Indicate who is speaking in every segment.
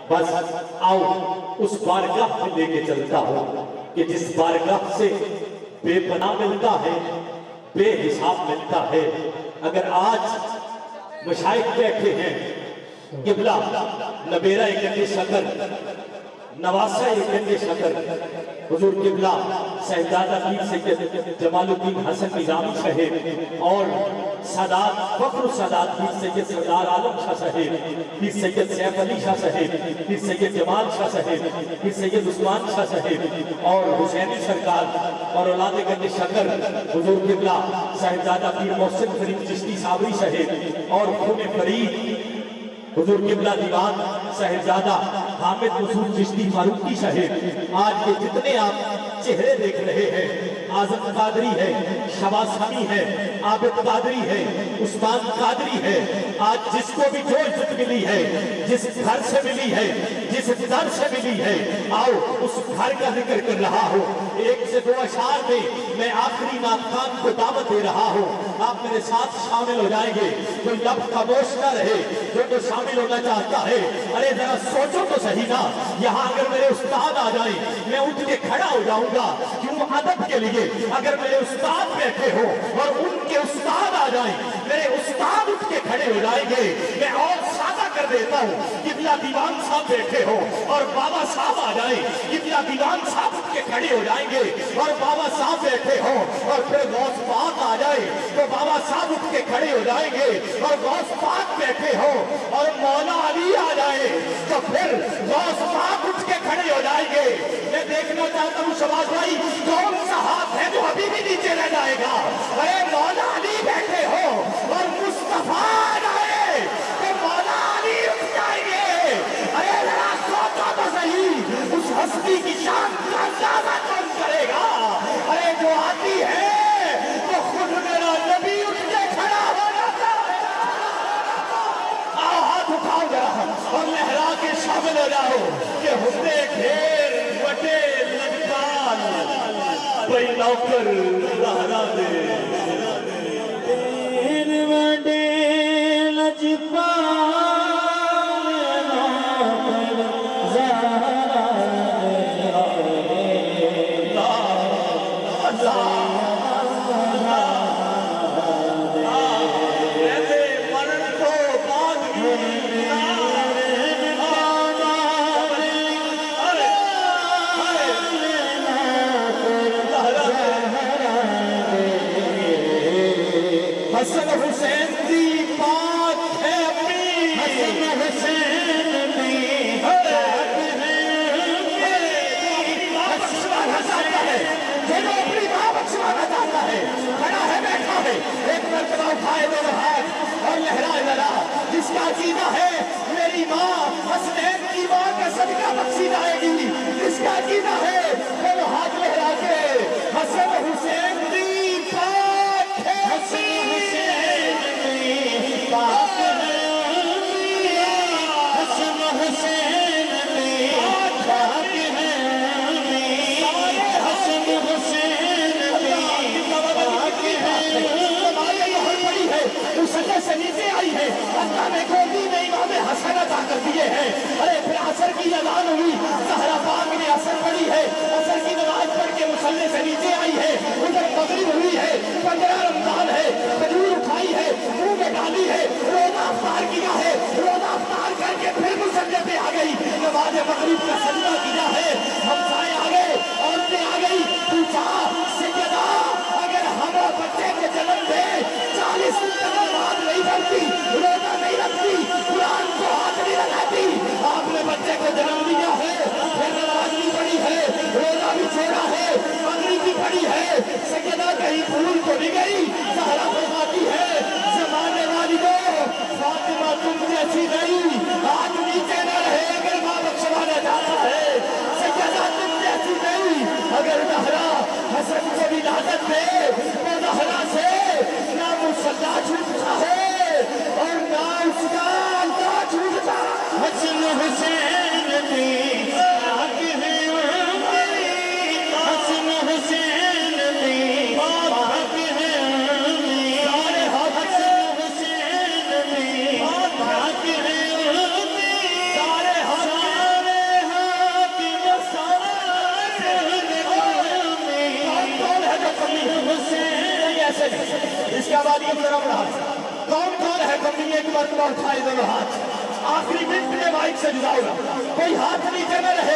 Speaker 1: بس آؤ اس بارگاہ میں لے کے چلتا ہوں کہ جس بارگاہ سے بے پناہ ملتا ہے، بے حساب ملتا ہے۔ اگر آج مشائخ بیٹھے ہیں، قبلہ نبیرہ گنج شکر، نواسہ گنج شکر، حضور قبلہ صاحبزادہ پیر سید جمال الدین حسن نظامی صاحب اور سادات فخر السادات پیر سید سردار عالم شاہ صاحب، پیر سید سیف علی شاہ صاحب، پیر سید جمال شاہ صاحب، پیر سید عثمان شاہ صاحب اور حسینی سرکار اور اولاد گنج شکر حضور قبلہ صاحبزادہ پیر محسن فرید چشتی صابری صاحب اور خون فرید حضور قبلہ دیوان صاحبزادہ حامد مسعود چشتی فاروقی صاحب، آج کے جتنے آپ چہرے دیکھ رہے ہیں، اعظم قادری ہے، شباسانی ہے، عابد قادری ہے، عثمان قادری ہے، آج جس کو بھی جو عزت ملی ہے، جس گھر سے ملی ہے، جس در سے ملی ہے، آؤ اس گھر کا ذکر کر رہا ہوں۔ ایک سے دو اشعار میں میں آخری ناطقان کو دعوت دے رہا ہوں، آپ میرے ساتھ شامل ہو جائیں گے۔ کوئی لب خاموش نہ رہے، جو شامل ہونا چاہتا ہے۔ ارے ذرا سوچو تو صحیح نا، یہاں اگر میرے استاد آ جائیں میں اٹھ کے کھڑا ہو جاؤں گا، کیوں ادب کے لیے۔ اگر میرے استاد بیٹھے ہو اور ان کے استاد آ جائیں، میرے استاد اٹھ کے کھڑے ہو جائیں گے۔ میں اور سادہ کر دیتا ہوں، قبلہ دیوان صاحب بیٹھے ہو اور بابا صاحب آ جائیں، قبلہ دیوان صاحب اٹھ کے کھڑے ہو جائیں گے اور بابا صاحب بیٹھے ہو، اور پھر غوث پاک آ جائے تو بابا صاحب اٹھ کے کھڑے ہو جائیں گے، اور غوث پاک بیٹھے ہو اور مولا علی آ جائے تو پھر غوث پاک اٹھ کے کھڑے ہو جائیں گے۔ میں دیکھنا چاہتا ہوں شباز بھائی کون سا ہاتھ ہے جو ابھی بھی نیچے رہ جائے گا۔ ارے مولا علی بیٹھے ہو اور مصطفیٰ آ جائے تو مولا علی اٹھ جائیں گے۔ ارے ذرا سوچو تو صحیح، اس ہستی کی شان کا اندازہ کون کرے گا؟ ارے جو آتی ہے تو خود میرا نبی اٹھ کے کھڑا ہو جاتا ہے۔ آؤ ہاتھ اٹھاؤ ذرا اور لہرا کے شامل ہو جاؤ کہ ہوتے ڈھیر بٹے لجپال بھئی نوکر لہرا دے۔
Speaker 2: ڈھیر بٹے لجپال نوکر زہرا
Speaker 1: حسن حسین دی بات ہے اپنی،
Speaker 2: حسن حسین دی بات ہے اپنی،
Speaker 1: بخشوانا چاہتا ہے جو اپنی ماں بخشوانا چاہتا ہے، کھڑا ہے بیٹھا ہے، ایک مرتبہ اٹھائے دونوں ہاتھ اور لہرائے ذرا، جس کا عقیدہ ہے میری ماں حسنین کی ماں کا صدقہ بخشی جائے گی، جس کا عقیدہ ہے وہ ہاتھ لہرا کے حسن حسین دی بات ہے
Speaker 2: حسن حسین دی بات ہے حسن حسین دی بات ہے حسن حسین دی بات ہے۔
Speaker 1: اس سجدے سے نیچے آئی ہے، اللہ نے گودی میں امام حسن عطا کر دیے ہیں۔ ارے پھر عصر کی اذان ہوئی، زہرا پاک نے عصر پڑھی ہے، عصر کی نماز پڑھ کے مصلی سے نیچے آئی ہے، ادھر مغرب ہوئی ہے، 15 رمضان ہے، کھجور اٹھائی ہے، منہ میں ڈالی ہے، روزہ افطار کیا ہے، روزہ افطار کر کے پھر مصلی پہ آ گئی، نماز مغرب کا سجدہ کیا ہے، ہمسائے آ گئے، عورتیں آ گئی، پوچھا سیدہ اگر ہم بچے کے جنم دے 40 دن تک نماز نہیں پڑھتی، روزہ نہیں رکھتی، قرآن کو ہاتھ نہیں لگاتی، آپ نے بچے کو جنم دیا ہے، پھر نماز بھی پڑھی ہے، روزہ بھی چھوڑا ہے، مغرب بھی پڑھی ہے، سیدہ کہیں پھول تو نہیں گئی؟ زہرا فرماتی ہے زمانے والی دو فاطمہ تم جیسی نہیں، آج نیچے نہ رہے اگر ماں بخشوانا چاہتا ہے۔ तालियों जरा बढ़ा कौन कौन है कभी एक मरतबा उठाए दोनों हाथ आखिरी मिनट में माइक से जुड़ा होगा कोई हाथ नीचे न रहे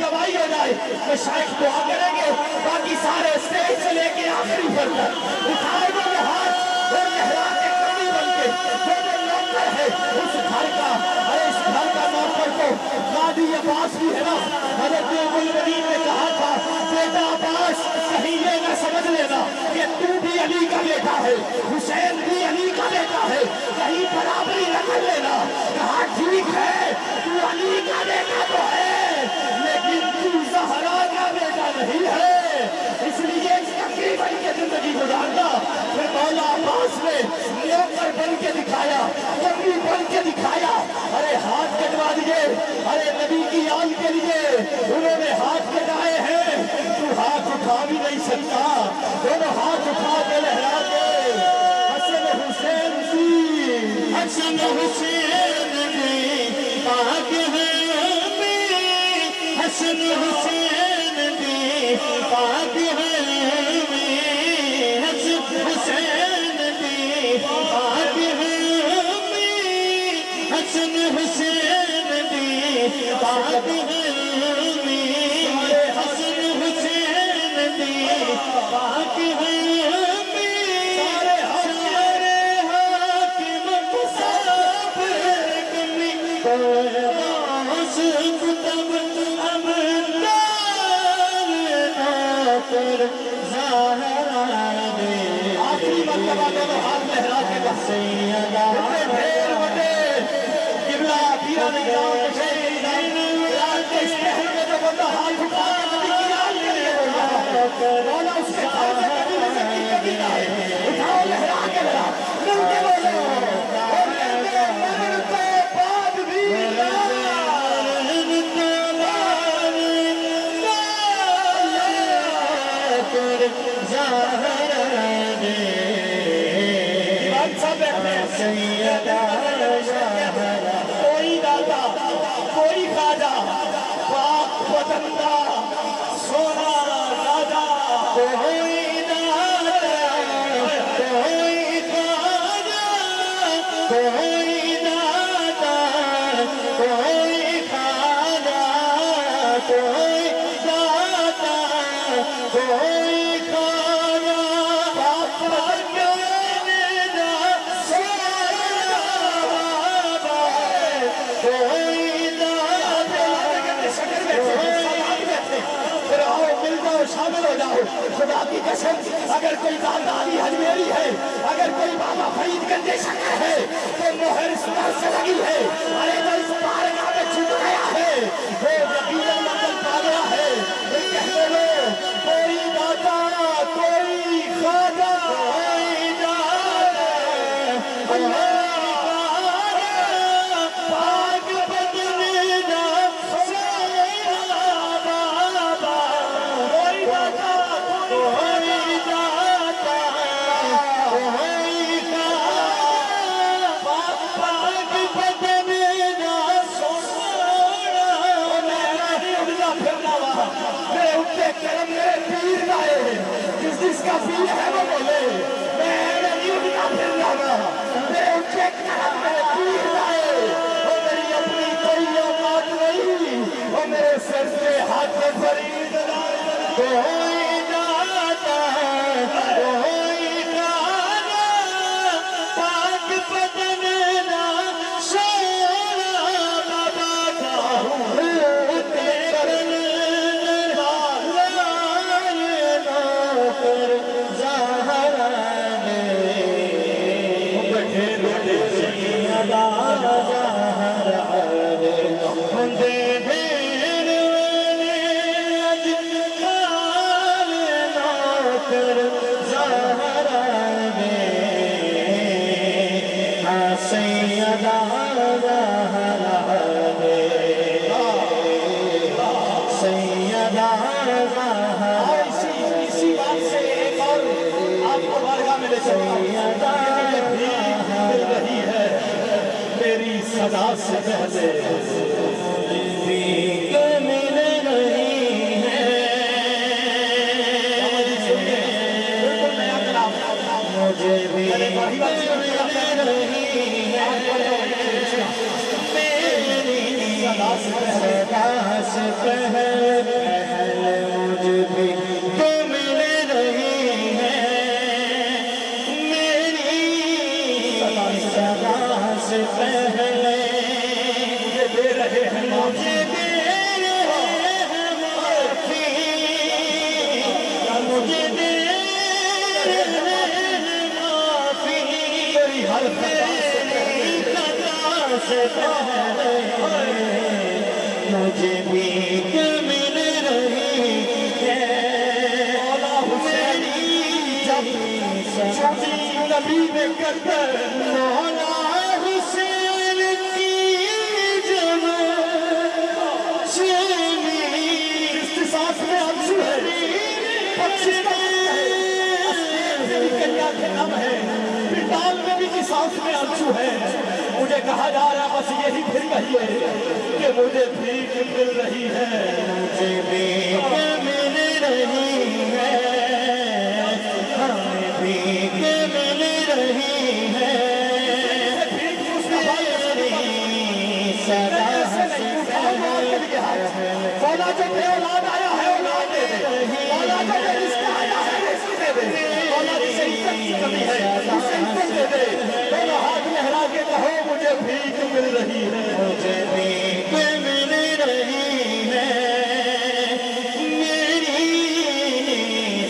Speaker 1: गवाही हो जाए तो शायद दुआ करेंगे बाकी सारे स्टेज से लेके आखिरी पर उठाए दोनों हाथ और लहरा के कभी बन के जो नौकर है उस घर का अरे इस घर का नौकर तो गादी अब्बास भी है ना हजरत बुलबुलीन ने कहा था बेटा अब्बास कहीं ये न समझ लेना कि तू भी अली का बेटा है हुसैन भी अली का बेटा है कहीं बराबरी न कर लेना कहा ठीक है तू अली का बेटा तो है लेकिन तू ज़हरा का बेटा नहीं है इसलिए तकरीर बन के जिंदगी गुजारना फिर मौला अब्बास ने नौकर बन के दिखाया कमी बन के दिखाया अरे हाथ कटवा दिए अरे नबी की आन के लिए उन्होंने हाथ कटाए हैं तू हाथ उठा भी नहीं सकता दोनों हाथ उठा के लहरा के हसन हुसैन भी
Speaker 2: हसन हुसैन भी पाक है हसन हुसैन भी पाक है हसन हुसैन भी पाक है हसन हुसैन भी पाक है हसन हुसैन भी पाक है
Speaker 1: आखिरी मरतबा दोनों हाथ लहरा के ढेर बटे किबला पीरा ने गाँव के शेर रात के इस पहर में जो बंदा हाथ उठा के नबी की आन के लिए बोला मौला उसके घर से कभी न सकी कभी ना है उठाओ लहरा के लड़ा मिल के बोलो और कहते मरण के बाद भी कोई दादा कोई खाजा पाक बदंदा सोना राजा
Speaker 2: कोई दाता कोई खाजा कोई दाता कोई खाजा कोई दाता कोई खाजा पाक बदंदा
Speaker 1: शामिल हो जाओ खुदा की कसम अगर कोई दादानी हजमेरी है अगर कोई बाबा फरीद गंजे शक्कर है तो मोहर इस पर से लगी है अरे तो इस बारगाह में छूट गया है वो यकीनन मंजिल पा गया है कहते लो कोई दाता कोई खाजा कोई दाता अल्लाह जिसका पीर है वो बोले मैं नहीं उठना फिर जाना मेरे ऊंचे करम मेरे पीर लाए वो मेरी अपनी कोई औकात नहीं वो मेरे सिर से हाथ में फरीद
Speaker 2: कोई दाता कोई खाजा पाक बदन ना सोना बाबा का
Speaker 1: इसी बात से एक और आपको बारगाह में ले चलता हूं मिल रही है मेरी सदा से पहले
Speaker 2: मिल रही है
Speaker 1: बिल्कुल नया कलाम
Speaker 2: मुझे भी
Speaker 1: सदा से
Speaker 2: पहले मुझे भी तो मिल रही है मेरी सदा से पहले
Speaker 1: मुझे दे रहे हैं
Speaker 2: मुझे दे रहे हैं माफी मुझे दे रहे हैं माफी
Speaker 1: मेरी हर
Speaker 2: मेरी खता से पहले मुझे भी मिल रही है मेरी
Speaker 1: शादी नबी ने कर
Speaker 2: मौला हुसैन की
Speaker 1: सांस में आंसू है, पक्षी का कन्या के नाम है, पिटाल में भी की सांस में आंसू है। मुझे कहा जा रहा बस यही फिर कहिए कि मुझे भीख मिल रही है,
Speaker 2: मुझे भी मिल रही है हमें भी मिल रही है
Speaker 1: भीख मुस्तफा
Speaker 2: सदा
Speaker 1: मौला जो बे औलाद आया है औलाद दे दे, मौला जो बे रिश्ता आया है रिश्ते दे दे, मौला जिसे इज्जत की कमी है उसे इज्जत दे दे। दोनों हाथ लहरा के कहो मुझे भीख मिल रही है,
Speaker 2: मुझे भीख मिल रही है मेरी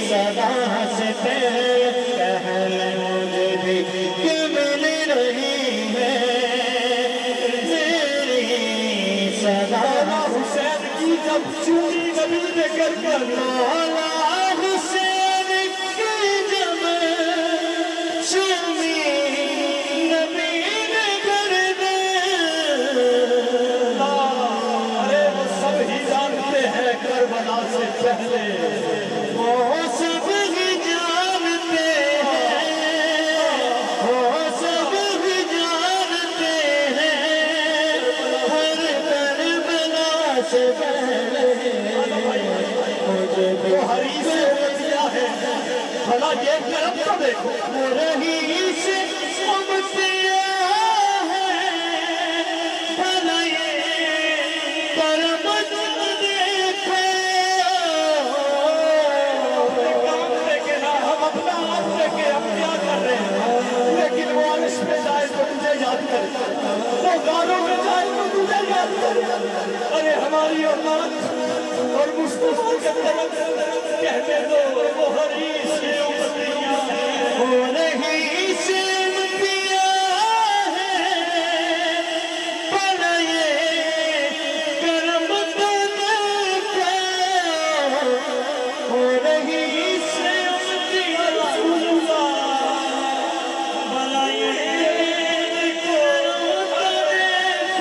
Speaker 2: सदा से पहले मुझे भीख मिल रही है मेरी सदा
Speaker 1: मौला हुसैन की जब चूड़ी नबी ने कर
Speaker 2: मौला हुसैन की जब चूमी नबी ने कर दे
Speaker 1: अरे वो सब ही जानते हैं करबला से पहले
Speaker 2: वो सब ही जानते हैं वो सब ही जानते हैं हर करबला से पहले मुझे भी
Speaker 1: वो हरी से बचिया है, भला ये करम तो देखो
Speaker 2: रही से उमतिया है भला ये करम देखो
Speaker 1: अपने काम लेके ना हम अपना आप लेके हम क्या कर रहे हैं, लेकिन वो अरश पे जाए तो तुझे याद करे, वो गानों में जाए तो तुझे याद करे। अरे हमारी औलाद और मुस्तफा के तरफ कहते दो वो हरी से उमतिया है,
Speaker 2: हो रही से उमतिया है भला ये करम देखो हो रही से उमतिया भला ये करम देखो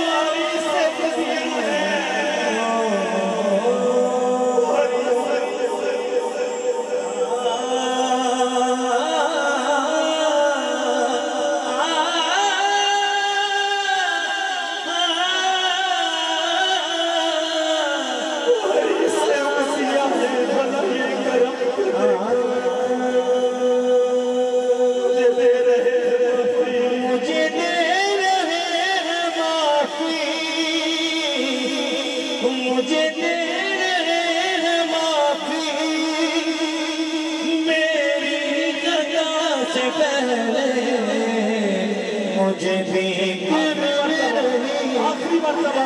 Speaker 1: हरी से बचिया है, हरी से उमतिया है, भला ये करम तुझे दे रहे हैं
Speaker 2: मुझे दे रहे हैं माफी मुझे दे रहे हैं माफी मेरी जगह से पहले मुझे भी मिल रही
Speaker 1: आखिरी मर्तबा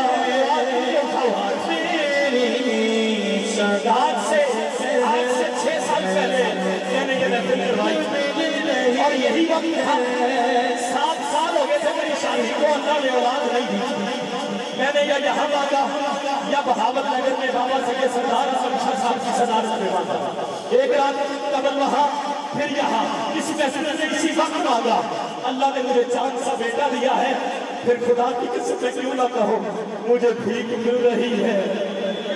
Speaker 1: उठाओ हाथ
Speaker 2: मेरी सदा
Speaker 1: आज से 6 साल पहले मैंने ये महफिल करवाई और यही वक्त था 7 साल हो गए थे मेरी शादी को, अल्लाह ने औलाद नहीं दी। मैंने यहाँ मांगा या बहावत नगर में बाबा सगे सरदार अमशा साहब की सदारत में मांगा, एक रात कबल वहाँ फिर यहाँ इसी महफिल में इसी वक्त मांगा। अल्लाह ने मुझे चांद सा बेटा दिया है, फिर खुदा की कसम में क्यों ना कहो मुझे भीख मिल रही है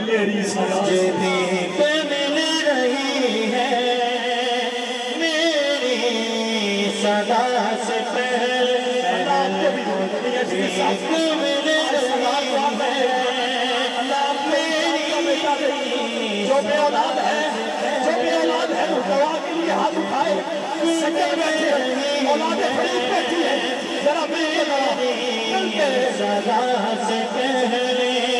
Speaker 1: मेरी सदा
Speaker 2: मुझे भीख मिल रही है मेरी सदा से पहले भीख मिल रही है मेरी
Speaker 1: जो बे औलाद है वो दवा के लिए हाथ उठाए, सजद बैठे औलादे फरीद बैठी है, जरा मिलके
Speaker 2: सदा से पहले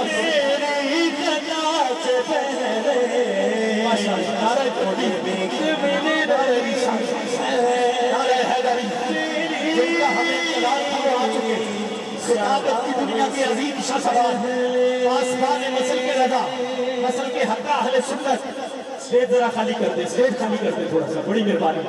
Speaker 2: تیری قدا سے پہلے نعرہ تکبیر نعرہ رسالت نعرہ حیدری جن کا ہمیں اقتدار تھا وہ آ چکے خطابت کی دنیا کے عظیم شاہسوار پاسبان نسل کے رضا نسل کے حقہ اہل سنت
Speaker 1: اسٹیج ذرا خالی کر دے، اسٹیج خالی کر دے تھوڑا سا، بڑی مہربانی